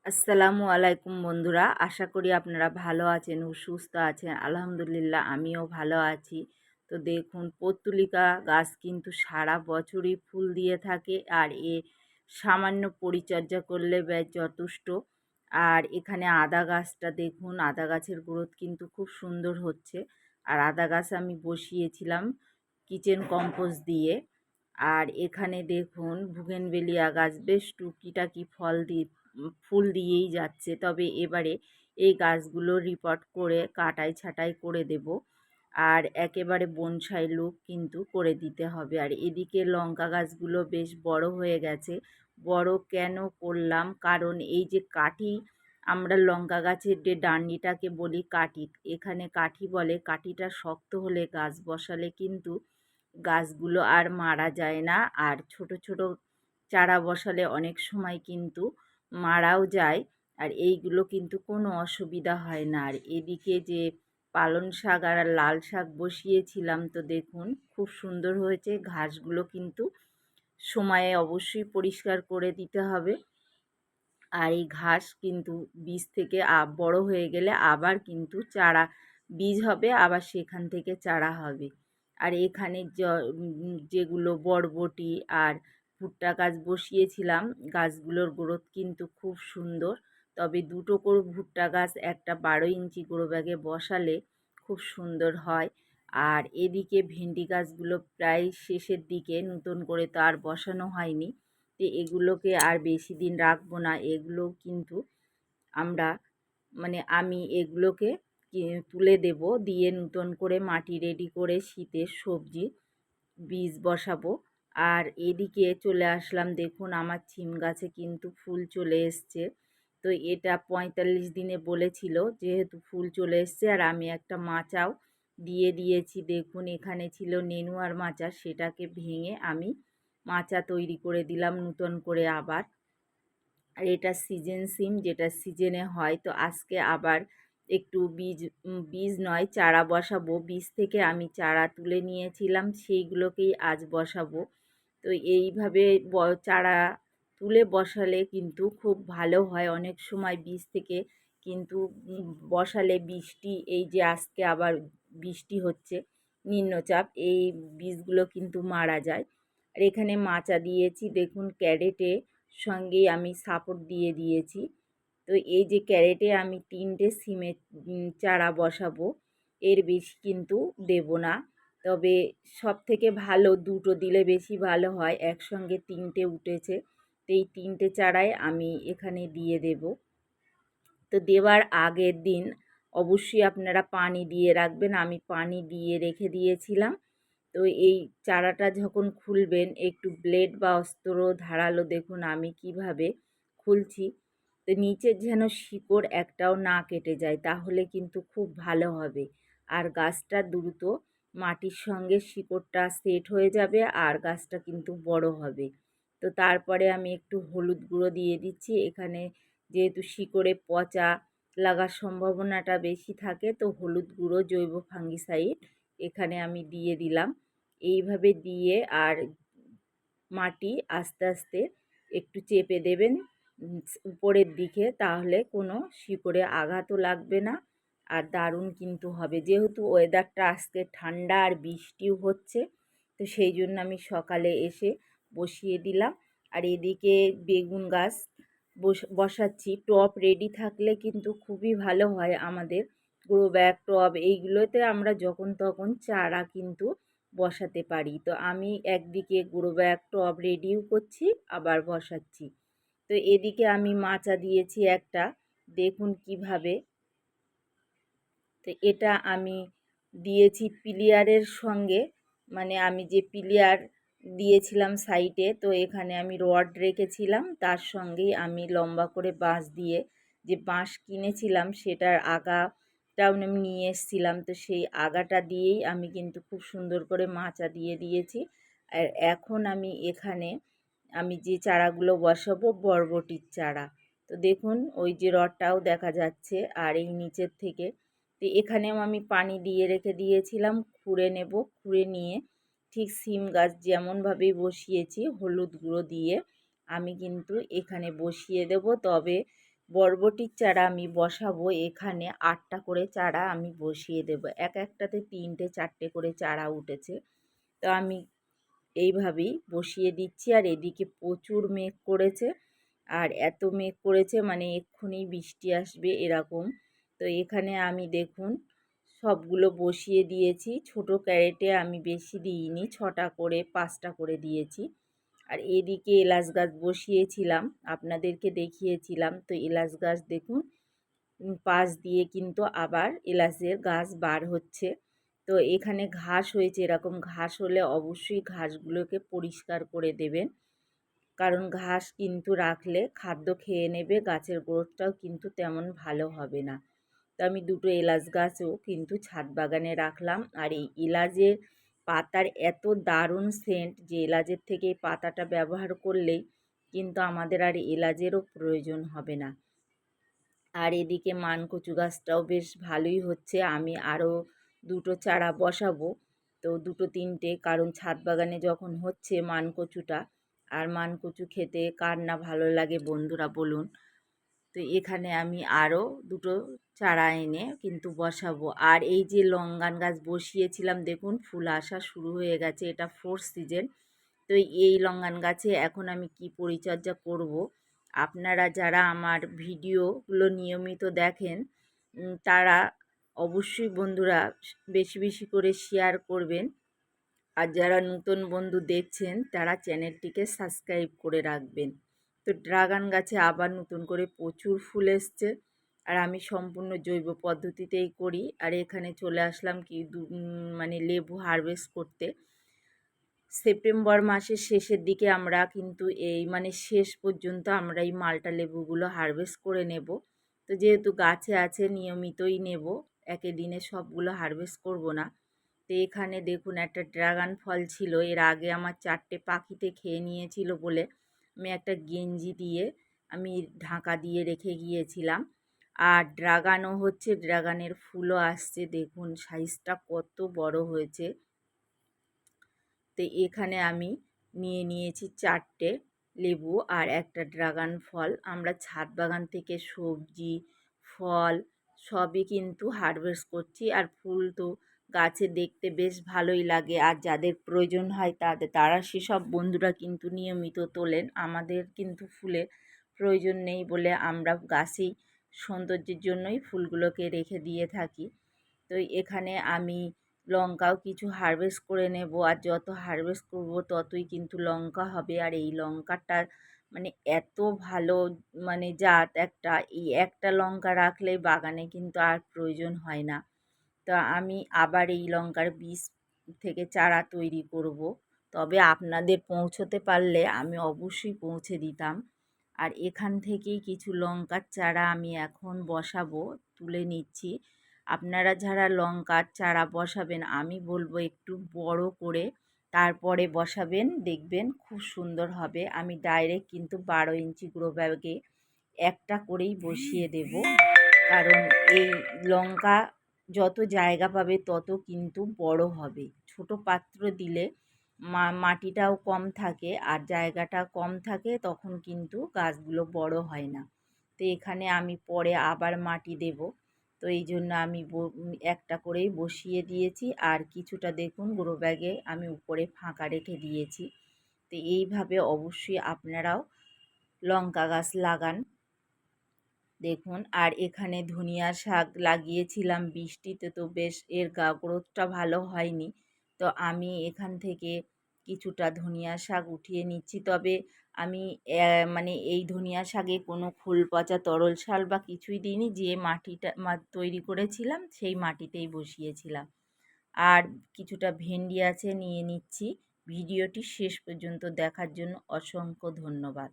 আসসালামু আলাইকুম বন্ধুরা, আশা করি আপনারা ভালো আছেন ও সুস্থ আছেন। আলহামদুলিল্লাহ আমিও ভালো আছি। তো দেখুন, পর্তুলিকা গাছ কিন্তু সারা বছরই ফুল দিয়ে থাকে, আর সামান্য পরিচর্যা করলে বেশ যথেষ্ট। আর এখানে আদা গাছটা দেখুন, আদা গাছের গ্রোথ কিন্তু খুব সুন্দর হচ্ছে। আর আদা গাছ আমি বসিয়েছিলাম কিচেন কম্পোস্ট দিয়ে। আর এখানে দেখুন, বুগেনভেলিয়া গাছ বেশ টুকিটাকি ফুল দিয়েই যাচ্ছে। তবে এবারে এই গাছগুলো রিপোর্ট করে কাটাই ছাঁটাই করে দেব, আর একেবারে বনসাই লুক কিন্তু করে দিতে হবে। আর এদিকে লঙ্কা গাছগুলো বেশ বড় হয়ে গেছে। বড় কেন করলাম, কারণ এই যে কাঠি, আমরা লঙ্কা গাছের যে ডান্ডিটাকে বলি কাঠি, এখানে কাঠি বলে। কাঠিটা শক্ত হলে গাছ বসালে কিন্তু গাছগুলো আর মারা যায় না। আর ছোট ছোট চারা বসালে অনেক সময় কিন্তু মারাও যায়। আর এইগুলো কিন্তু কোনো অসুবিধা হয় না। আর এদিকে যে পালং শাক আর লাল শাক বসিয়েছিলাম, তো দেখুন খুব সুন্দর হয়েছে। ঘাসগুলো কিন্তু সময়ে অবশ্যই পরিষ্কার করে দিতে হবে। আর এই ঘাস কিন্তু বীজ থেকে বড় হয়ে গেলে আবার কিন্তু চারা, বীজ হবে আবার সেখান থেকে চারা হবে। আর এখানে যেগুলো বরবটি আর ভুট্টা গাছ বসিয়েছিলাম, গাছগুলোর গ্রোথ কিন্তু খুব সুন্দর। তবে দুটো করে ভুট্টা গাছ একটা 12 ইঞ্চি গ্রো ব্যাগে বসালে খুব সুন্দর হয়। আর এদিকে ভেন্ডি গাছগুলো প্রায় শেষের দিকে, নতুন করে তো আর বসানো হয়নি। তো এগুলোকে আর বেশি দিন রাখবো না। এগুলো কিন্তু আমরা, আমি এগুলোকে তুলে দেব, দিয়ে নতুন করে মাটি রেডি করে শীতের সবজি বীজ বসাবো। আর এদিকে চলে আসলাম, দেখুন আমার সিম গাছে কিন্তু ফুল চলে এসছে। তো এটা 45 দিনে বলেছিল, যেহেতু ফুল চলে এসছে। আর আমি একটা মাচাও দিয়ে দিয়েছি। দেখুন, এখানে ছিল নেনুয়ার মাচা, সেটাকে ভেঙে আমি মাচা তৈরি করে দিলাম নতুন করে আবার। আর এটা সিজন সিম, যেটা সিজনে হয়। তো আজকে আবার একটু বীজ নয় চারা বসাবো। বীজ থেকে আমি চারা তুলে নিয়েছিলাম, সেইগুলোকেই আজ বসাবো। তো এইভাবে চারা তুলে বসালে কিন্তু খুব ভালো হয়। অনেক সময় বীজ থেকে কিন্তু বসালে বৃষ্টি, এই যে আজকে আবার বৃষ্টি হচ্ছে, নিম্নচাপ, এই বীজগুলো কিন্তু মারা যায়। আর এখানে মাচা দিয়েছি, দেখুন ক্যারেটে সঙ্গেই আমি সাপোর্ট দিয়ে দিয়েছি। তো এই যে ক্যারেটে আমি 3টে সিমের চারা বসাবো, এর বেশি কিন্তু দেব না। তবে সব থেকে ভালো দুটো দিলে বেশি ভালো হয়। একসঙ্গে 3টে উঠেছে, তো এই 3টে চারাই আমি এখানে দিয়ে দেব। তো দেওয়ার আগের দিন অবশ্যই আপনারা পানি দিয়ে রাখবেন। আমি পানি দিয়ে রেখে দিয়েছিলাম। তো এই চারাটা যখন খুলবেন, একটু ব্লেড বা অস্ত্র ধারালো, দেখুন আমি কিভাবে খুলছি। তো নিচের যেন শিকড় একটাও না কেটে যায়, তাহলে কিন্তু খুব ভালো হবে। আর গাছটা দ্রুত মাটির সঙ্গে শিকড়টা সেট হয়ে যাবে, আর গাছটা কিন্তু বড় হবে। তো তারপরে আমি একটু হলুদ গুঁড়ো দিয়ে দিচ্ছি। এখানে যেহেতু শিকড়ে পচা লাগার সম্ভাবনাটা বেশি থাকে, তো হলুদ গুঁড়ো, জৈব ফাঙ্গিসাইড এখানে আমি দিয়ে দিলাম। এইভাবে দিয়ে আর মাটি আস্তে আস্তে একটু চেপে দেবেন উপরের দিকে, তাহলে কোনো শিকড়ে আঘাতও লাগবে না। আর দারুণ কিন্তু হবে। যেহেতু ওয়েদারটা আজকে ঠান্ডা আর বৃষ্টিও হচ্ছে, তো সেই জন্য আমি সকালে এসে বসিয়ে দিলাম। আর এদিকে বেগুন গাছ বসাচ্ছি। টব রেডি থাকলে কিন্তু খুবই ভালো হয় আমাদের। গ্রো ব্যাগ, টব, এইগুলোতে আমরা যখন তখন চারা কিন্তু বসাতে পারি। তো আমি একদিকে গ্রো ব্যাগ, টব রেডিও করছি, আবার বসাচ্ছি। তো এদিকে আমি মাচা দিয়েছি একটা, দেখুন কিভাবে। তো এটা আমি দিয়েছি পিলিয়ারের সঙ্গে, আমি যে পিলিয়ার দিয়েছিলাম সাইডে, তো এখানে আমি রড রেখেছিলাম, তার সঙ্গেই আমি লম্বা করে বাঁশ দিয়ে, যে বাঁশ কিনেছিলাম সেটার আগাটাও আমি নিয়ে এসেছিলাম, তো সেই আগাটা দিয়েই আমি কিন্তু খুব সুন্দর করে মাচা দিয়ে দিয়েছি। আর এখন আমি এখানে যে চারাগুলো বসাবো, বরবটির চারা। তো দেখুন ওই যে রডটাও দেখা যাচ্ছে, আর এই নিচের থেকে। তো এখানেও আমি পানি দিয়ে রেখে দিয়েছিলাম, খুঁড়ে নেব। খুঁড়ে নিয়ে ঠিক সিম গাছ যেমনভাবেই বসিয়েছি হলুদ গুঁড়ো দিয়ে আমি কিন্তু এখানে বসিয়ে দেব। তবে বরবটির চারা আমি বসাবো এখানে 8টা করে চারা আমি বসিয়ে দেব। এক একটাতে 3টে 4টে করে চারা উঠেছে। তো আমি এইভাবেই বসিয়ে দিচ্ছি। আর এদিকে প্রচুর মেঘ করেছে, আর এত মেঘ করেছে মানে এক্ষুনি বৃষ্টি আসবে এরকম। তো এখানে আমি দেখুন সবগুলো বসিয়ে দিয়েছি। ছোট ক্যারেটে আমি বেশি দিইনি, 6টা করে 5টা করে দিয়েছি। আর এদিকে এলাচ গাছ বসিয়েছিলাম, আপনাদেরকে দেখিয়েছিলাম। তো এলাচ গাছ দেখুন পাশ দিয়ে কিন্তু আবার এলাচের গাছ বার হচ্ছে। তো এখানে ঘাস হয়েছে, এরকম ঘাস হলে অবশ্যই ঘাসগুলোকে পরিষ্কার করে দেবেন, কারণ ঘাস কিন্তু রাখলে খাদ্য খেয়ে নেবে, গাছের গ্রোথটাও কিন্তু তেমন ভালো হবে না। তো আমি দুটো এলাচ গাছও কিন্তু ছাদ বাগানে রাখলাম। আর এই এলাচের পাতার এত দারুণ সেন্ট যে এলাচের থেকে এই পাতাটা ব্যবহার করলেই কিন্তু আমাদের আর এলাচেরও প্রয়োজন হবে না। আর এদিকে মানকচু গাছটাও বেশ ভালোই হচ্ছে। আমি আরও দুটো চারা বসাবো, তো দুটো তিনটে, কারণ ছাদ বাগানে যখন হচ্ছে মানকচুটা, আর মানকচু খেতে কার না ভালো লাগে বন্ধুরা বলুন। তো এখানে আমি আরও দুটো চারা এনে কিন্তু বসাবো। আর এই যে লঙ্গান গাছ বসিয়েছিলাম দেখুন ফুল আসা শুরু হয়ে গেছে, এটা 4th সিজন। তো এই লঙ্গান গাছে এখন আমি কি পরিচর্যা করব, আপনারা যারা আমার ভিডিওগুলো নিয়মিত দেখেন তারা অবশ্যই বন্ধুরা বেশি বেশি করে শেয়ার করবেন। আর যারা নতুন বন্ধু দেখছেন তারা চ্যানেলটিকে সাবস্ক্রাইব করে রাখবেন। তো ড্রাগন গাছে আবার নতুন করে প্রচুর ফুল এসছে, আর আমি সম্পূর্ণ জৈব পদ্ধতিতেই করি। আর এখানে চলে আসলাম কি মানে লেবু হারভেস্ট করতে। সেপ্টেম্বর মাসের শেষের দিকে আমরা কিন্তু এই মানে শেষ পর্যন্ত আমরা এই মাল্টা লেবুগুলো হারভেস্ট করে নেব। তো যেহেতু গাছে আছে নিয়মিতই নেব, একে দিনে সবগুলো হারভেস্ট করব না। তো এখানে দেখুন একটা ড্রাগন ফল ছিল, এর আগে আমার 4টে পাখিতে খেয়ে নিয়েছিল বলে আমি একটা গেঞ্জি দিয়ে আমি ঢাকা দিয়ে রেখে গিয়েছিলাম। আর ড্রাগনও হচ্ছে, ড্রাগনের ফুলও আসছে, দেখুন সাইজটা কত বড় হয়েছে। তো এখানে আমি নিয়ে নিয়েছি 4টে লেবু আর একটা ড্রাগন ফল। আমরা ছাদ বাগান থেকে সবজি ফল সবই কিন্তু হারভেস্ট করছি। আর ফুল তো গাছে দেখতে বেশ ভালোই লাগে, আর যাদের প্রয়োজন হয় তারা সেসব বন্ধুরা কিন্তু নিয়মিত তোলেন। আমাদের কিন্তু ফুলের প্রয়োজন নেই বলে আমরা গাছেই সৌন্দর্যের জন্যই ফুলগুলোকে রেখে দিয়ে থাকি। তো এখানে আমি লঙ্কাও কিছু হারভেস্ট করে নেব, আর যত হারভেস্ট করব ততই কিন্তু লঙ্কা হবে। আর এই লঙ্কাটার মানে এত ভালো মানে জাত একটা, এই একটা লঙ্কা রাখলেই বাগানে কিন্তু আর প্রয়োজন হয় না। তো আমি আবার এই লঙ্কার বীজ থেকে চারা তৈরি করব, তবে আপনাদের পৌঁছতে পারলে আমি অবশ্যই পৌঁছে দিতাম। আর এখান থেকেই কিছু লঙ্কার চারা আমি এখন বসাবো, তুলে নিচ্ছি। আপনারা যারা লঙ্কার চারা বসাবেন আমি বলবো একটু বড় করে তারপরে বসাবেন, দেখবেন খুব সুন্দর হবে। আমি ডাইরেক্ট কিন্তু 12 ইঞ্চি গ্রো ব্যাগে একটা করেই বসিয়ে দেব, কারণ এই লঙ্কা যত জায়গা পাবে তত কিন্তু বড় হবে। ছোট পাত্র দিলে মাটিটাও কম থাকে আর জায়গাটা কম থাকে, তখন কিন্তু গাছগুলো বড় হয় না। তো এখানে আমি পরে আবার মাটি দেব, তো এই জন্য আমি একটা করেই বসিয়ে দিয়েছি। আর কিছুটা দেখুন গ্রো ব্যাগে আমি উপরে ফাঁকা রেখে দিয়েছি। তো এইভাবে অবশ্যই আপনারাও লঙ্কা গাছ লাগান দেখুন। আর এখানে ধনিয়া শাক লাগিয়েছিলাম বৃষ্টিতে, তো বেশ এর গ্রোথটা ভালো হয়নি। তো আমি এখান থেকে কিছুটা ধনিয়া শাক উঠিয়ে নিচ্ছি, তবে আমি মানে এই ধনিয়া শাকে কোনো ফুল পচা তরল সার বা কিছুই দিইনি, যে মাটিটা তৈরি করেছিলাম সেই মাটিতেই বসিয়েছিলাম। আর কিছুটা ভেন্ডি আছে নিয়ে নিচ্ছি। ভিডিওটি শেষ পর্যন্ত দেখার জন্য অসংখ্য ধন্যবাদ।